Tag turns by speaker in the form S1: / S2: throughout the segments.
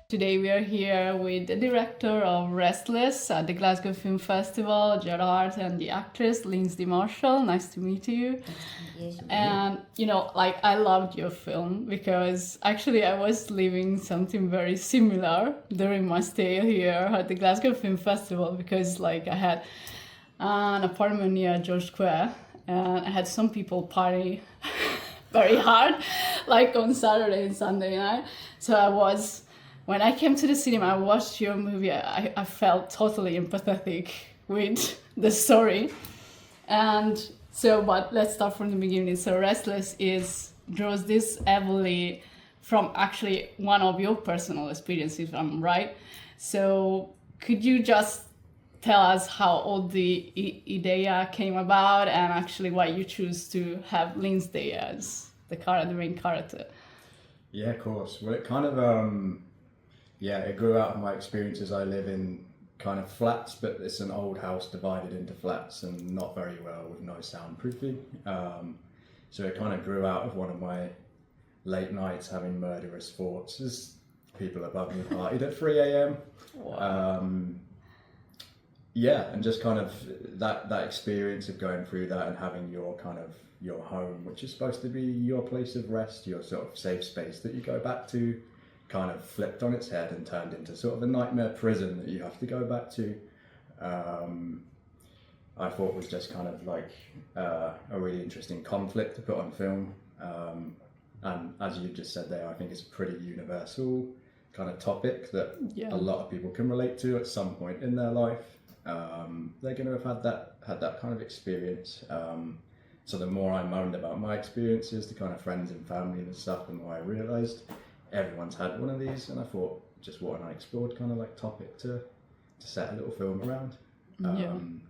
S1: Today we are here with the director of Restless at the Glasgow Film Festival, Jed Hart, and the actress Lyndsey Marshal. Nice to meet you. And I loved your film because actually I was living something very similar during my stay here at the Glasgow Film Festival because I had an apartment near George Square and I had some people party very hard, on Saturday and Sunday night. So when I came to the cinema, I watched your movie, I felt totally empathetic with the story. But let's start from the beginning. So Restless draws this heavily from actually one of your personal experiences, if I'm right. So could you just tell us how all the idea came about and actually why you choose to have Lyndsey as the main character?
S2: Yeah, of course. Well, it kind of, it grew out of my experiences. I live in kind of flats, but it's an old house divided into flats and not very well with no soundproofing. So it kind of grew out of one of my late nights having murderous thoughts as people above me partied at 3 a.m.
S1: Wow.
S2: And just kind of that experience of going through that and having your home, which is supposed to be your place of rest, your sort of safe space that you go back to, kind of flipped on its head and turned into sort of a nightmare prison that you have to go back to. I thought was just kind of a really interesting conflict to put on film. And as you just said there, I think it's a pretty universal kind of topic that a lot of people can relate to at some point in their life. They're going to have had that kind of experience. So the more I moaned about my experiences to kind of friends and family and stuff, the more I realised everyone's had one of these, and I thought, just what an unexplored kind of topic to set a little film around. And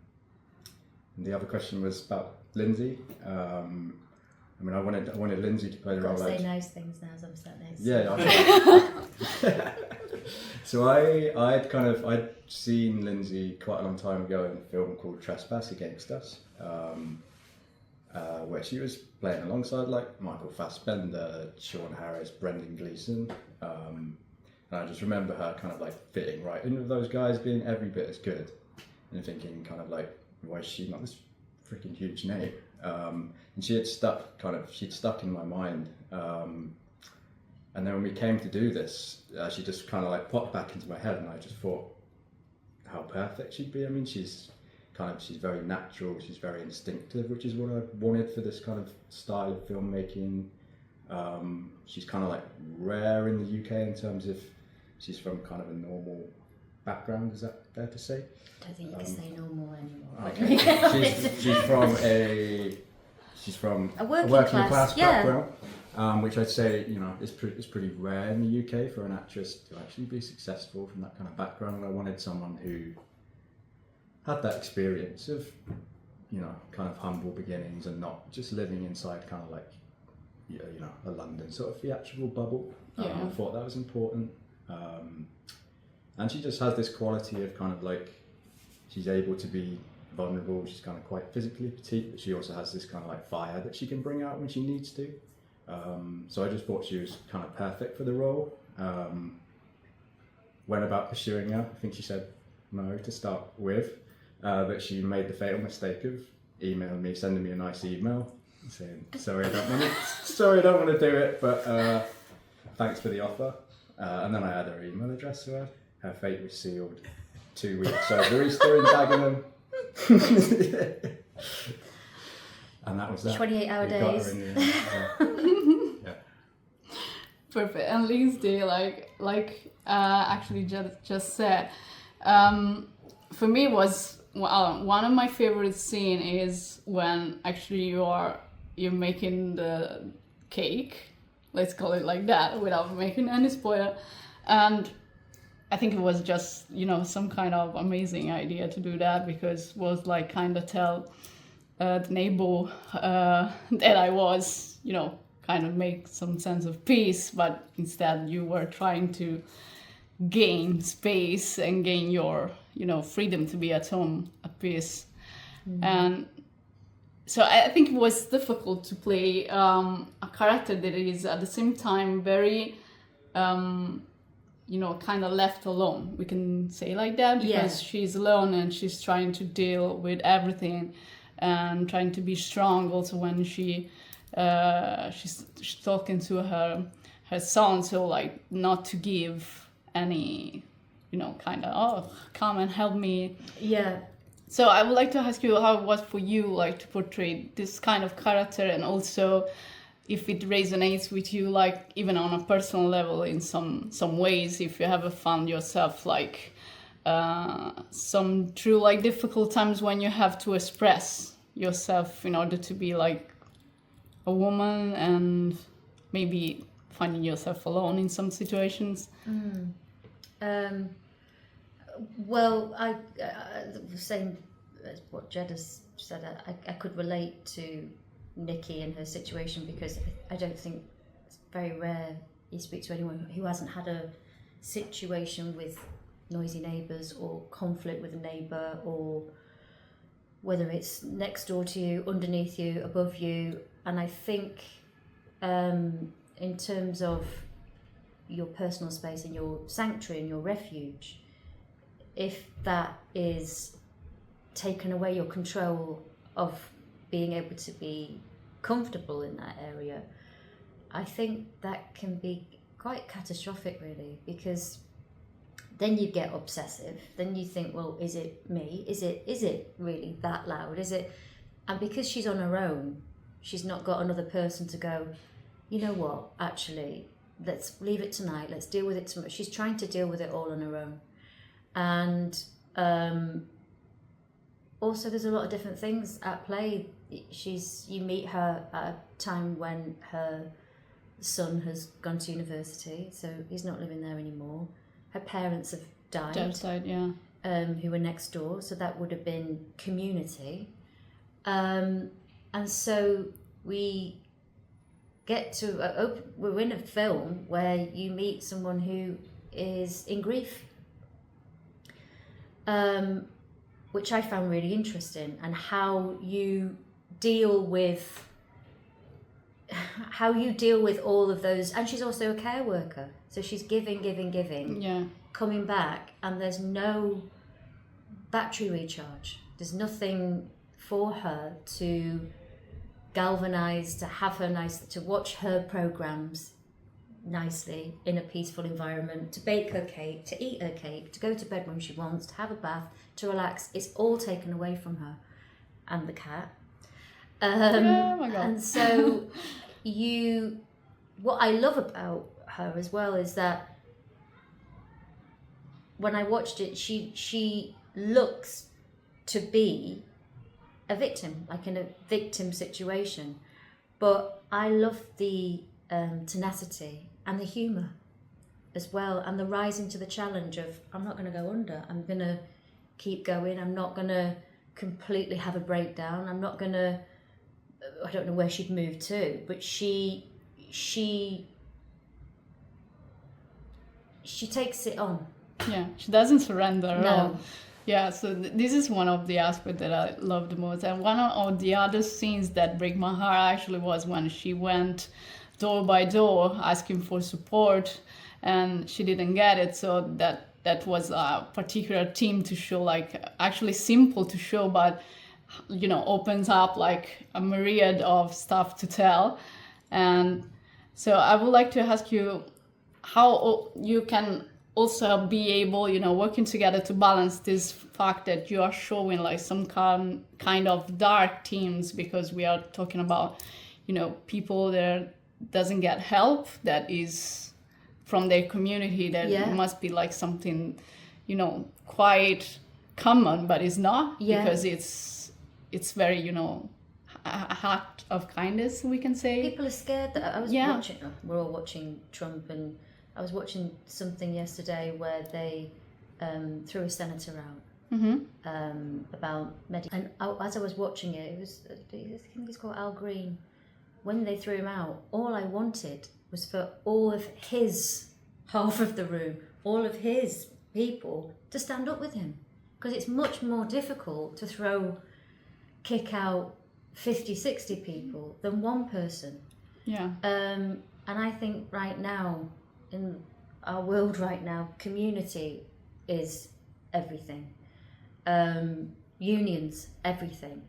S2: the other question was about Lyndsey. I wanted Lyndsey to play the role.
S3: I've got to say nice things now as I'm sat next.
S2: Yeah. So I'd seen Lyndsey quite a long time ago in a film called Trespass Against Us, where she was playing alongside Michael Fassbender, Sean Harris, Brendan Gleeson, and I just remember her kind of fitting right in with those guys, being every bit as good, and thinking kind of why is she not this freaking huge name? And she'd stuck in my mind. And then when we came to do this, she just kind of popped back into my head, and I just thought how perfect she'd be. I mean, she's very natural, she's very instinctive, which is what I wanted for this kind of style of filmmaking. She's kind of rare in the UK in terms of she's from kind of a normal background, is that fair to say?
S3: I don't think you can say normal anymore.
S2: Okay. she's from a working class background, which I'd say is pretty rare in the UK for an actress to actually be successful from that kind of background. And I wanted someone who had that experience of kind of humble beginnings and not just living inside kind of a London sort of theatrical bubble. I thought that was important. And she just has this quality of kind of she's able to be vulnerable. She's kind of quite physically petite, but she also has this kind of fire that she can bring out when she needs to. So I just thought she was kind of perfect for the role. Went about pursuing her. I think she said no to start with, but she made the fatal mistake of sending me a nice email saying, sorry, I don't want to do it, but thanks for the offer. And then I had her email address, so her fate was sealed 2 weeks over Easter in Dagenham. And that was that.
S3: 28-hour days.
S2: Yeah.
S1: Perfect. And Lyndsey, actually just said, for me was one of my favorite scenes is when actually you're making the cake, let's call it like that, without making any spoiler. And I think it was just some kind of amazing idea to do that, because it was kind of tell the neighbor that I was kind of make some sense of peace, but instead you were trying to gain space and gain your freedom to be at home at peace. And so I think it was difficult to play a character that is at the same time very kind of left alone. We can say like that because she's alone and she's trying to deal with everything and trying to be strong. Also, when she's talking to her son, so like not to give any, kind of come and help me.
S3: Yeah.
S1: So I would like to ask you how it was for you, like to portray this kind of character, and also if it resonates with you, like even on a personal level in some ways, if you ever found yourself like some true like difficult times when you have to express yourself in order to be like a woman and maybe finding yourself alone in some situations.
S3: Well, the same as what Jed has said, I could relate to Nikki and her situation, because I don't think, it's very rare you speak to anyone who hasn't had a situation with noisy neighbours or conflict with a neighbour, or whether it's next door to you, underneath you, above you. And I think in terms of your personal space and your sanctuary and your refuge, if that is taken away, your control of being able to be comfortable in that area, I think that can be quite catastrophic, really, because then you get obsessive. Then you think, well, is it me? Is it really that loud? Is it? And because she's on her own, she's not got another person to go, you know what, actually, let's leave it tonight, let's deal with it tomorrow. She's trying to deal with it all on her own. And also there's a lot of different things at play. You meet her at a time when her son has gone to university, so he's not living there anymore. Her parents have died.
S1: Yeah.
S3: Who were next door, so that would have been community. And so we get to we're in a film where you meet someone who is in grief, which I found really interesting, and how you deal with all of those. And she's also a care worker, so she's giving,
S1: Yeah.
S3: coming back, and there's no battery recharge. There's nothing for her to galvanize, to have her nice, to watch her programs nicely in a peaceful environment, to bake her cake, to eat her cake, to go to bed when she wants, to have a bath, to relax. It's all taken away from her and the cat.
S1: Oh my God.
S3: And so what I love about her as well is that when I watched it, she looks to be a victim, like in a victim situation. But I love the tenacity and the humour as well, and the rising to the challenge of, I'm not going to go under, I'm going to keep going, I'm not going to completely have a breakdown, I'm not going to, I don't know where she'd moved to, but she takes it on.
S1: Yeah, she doesn't surrender at
S3: No.
S1: all. Yeah, so this is one of the aspects that I love the most. And one of the other scenes that break my heart actually was when she went door by door asking for support and she didn't get it. So that was a particular theme to show, like actually simple to show, but opens up like a myriad of stuff to tell. And so I would like to ask you how you can also be able, working together to balance this fact that you are showing like some kind of dark themes, because we are talking about, people that doesn't get help, that is from their community, that must be like something, quite common, but it's not, because it's very, a act of kindness, we can say.
S3: People are scared. That I was watching. We're all watching Trump, and I was watching something yesterday where they threw a senator out about and as I was watching it, it was, I think he's called Al Green. When they threw him out, all I wanted was for all of his half of the room, all of his people, to stand up with him, because it's much more difficult to kick out 50, 60 people than one person.
S1: Yeah.
S3: And I think right now, in our world right now, community is everything. Unions, everything.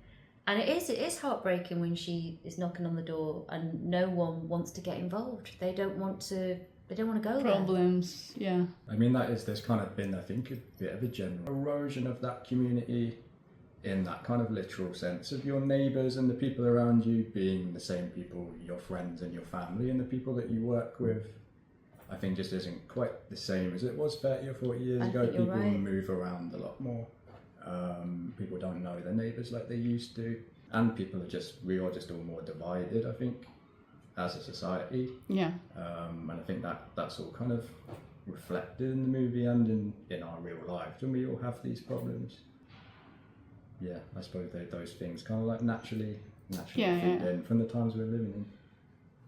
S3: And it is heartbreaking when she is knocking on the door and no one wants to get involved. They don't want to go
S1: Problems, yeah.
S2: I mean, there's kind of been, I think, a bit of a general erosion of that community in that kind of literal sense of your neighbours and the people around you being the same people, your friends and your family and the people that you work with. I think just isn't quite the same as it was 30 or 40 years ago.
S3: think you're
S2: People
S3: right.
S2: move around a lot more. People don't know their neighbours like they used to. And we are just all more divided, I think, as a society.
S1: Yeah.
S2: And I think that's all kind of reflected in the movie and in our real lives when we all have these problems. Yeah, I suppose those things kind of like naturally feed in from the times we're living in.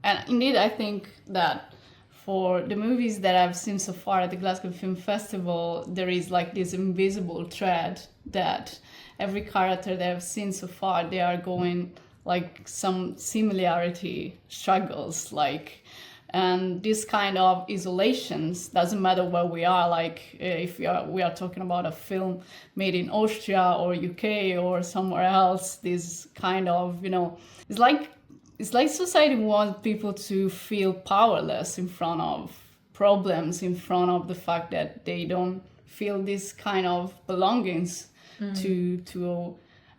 S1: And indeed, I think that for the movies that I've seen so far at the Glasgow Film Festival, there is like this invisible thread that every character that I've seen so far, they are going like some similarity struggles, like, and this kind of isolations doesn't matter where we are, like if we are talking about a film made in Austria or UK or somewhere else, this kind of, it's like society wants people to feel powerless in front of problems, in front of the fact that they don't feel this kind of belongings to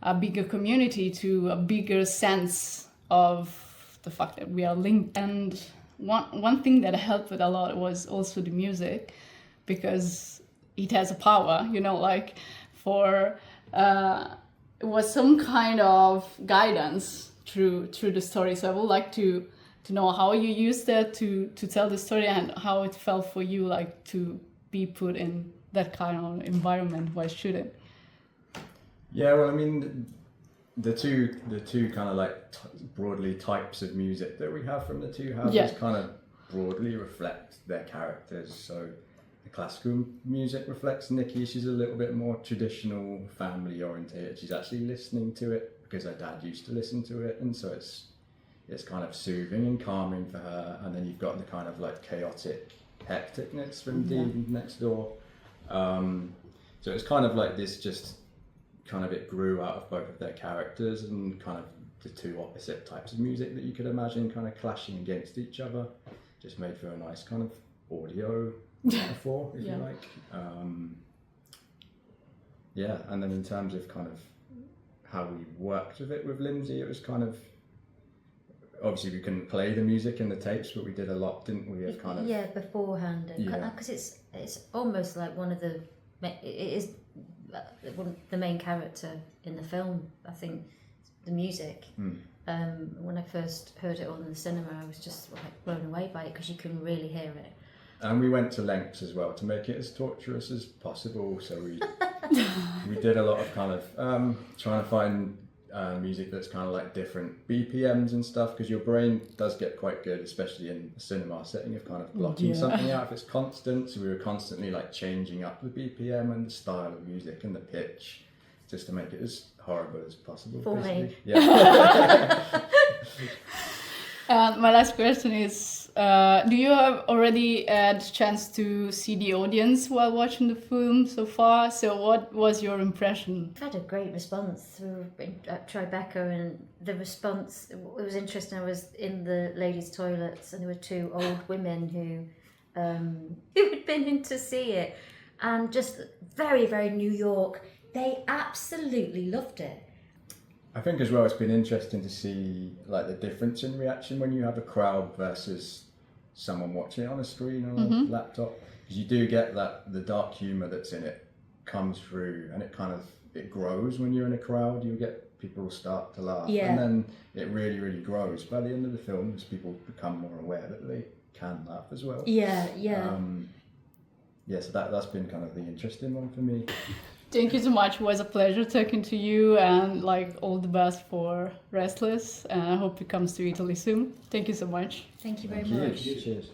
S1: a bigger community, to a bigger sense of the fact that we are linked. And one thing that helped a lot was also the music, because it has a power, like it was some kind of guidance through the story. So I would like to know how you used that to tell the story and how it felt for you, like to be put in that kind of environment while shooting.
S2: Yeah, well, I mean, the two kind of like broadly types of music that we have from the two houses kind of broadly reflect their characters. So the classical music reflects Nikki. She's a little bit more traditional, family orientated. She's actually listening to it because her dad used to listen to it, and so it's kind of soothing and calming for her. And then you've got the kind of like chaotic hecticness from Dean next door. So it's kind of like this, just kind of, it grew out of both of their characters and kind of the two opposite types of music that you could imagine kind of clashing against each other. Just made for a nice kind of audio metaphor, if you like. And then in terms of kind of how we worked with it with Lyndsey, it was kind of, obviously we couldn't play the music in the tapes, but we did a lot, didn't we? Of kind of
S3: beforehand, because it's almost like it is the main character in the film. I think the music. When I first heard it on in the cinema, I was just like blown away by it because you can really hear it.
S2: And we went to lengths as well to make it as torturous as possible. So we did a lot of kind of trying to find music that's kind of like different BPMs and stuff, because your brain does get quite good, especially in a cinema setting, of kind of blocking something out if it's constant. So we were constantly like changing up the BPM and the style of music and the pitch, just to make it as horrible as possible.
S3: For
S2: basically.
S3: me.
S2: Yeah.
S1: My last question is, do you have already had a chance to see the audience while watching the film so far? So what was your impression?
S3: I've had a great response through Tribeca, and the response, it was interesting. I was in the ladies' toilets and there were two old women who had been in to see it, and just very, very New York. They absolutely loved it.
S2: I think as well it's been interesting to see like the difference in reaction when you have a crowd versus someone watching it on a screen or a laptop, because you do get that the dark humour that's in it comes through, and it grows when you're in a crowd. You get people start to laugh, and then it really, really grows by the end of the film as people become more aware that they can laugh as well. So that's been kind of the interesting one for me.
S1: Thank you so much. It was a pleasure talking to you, and like all the best for Restless. And I hope it comes to Italy soon. Thank you so much.
S3: Thank you very
S2: Thank you.
S3: much.
S2: Cheers.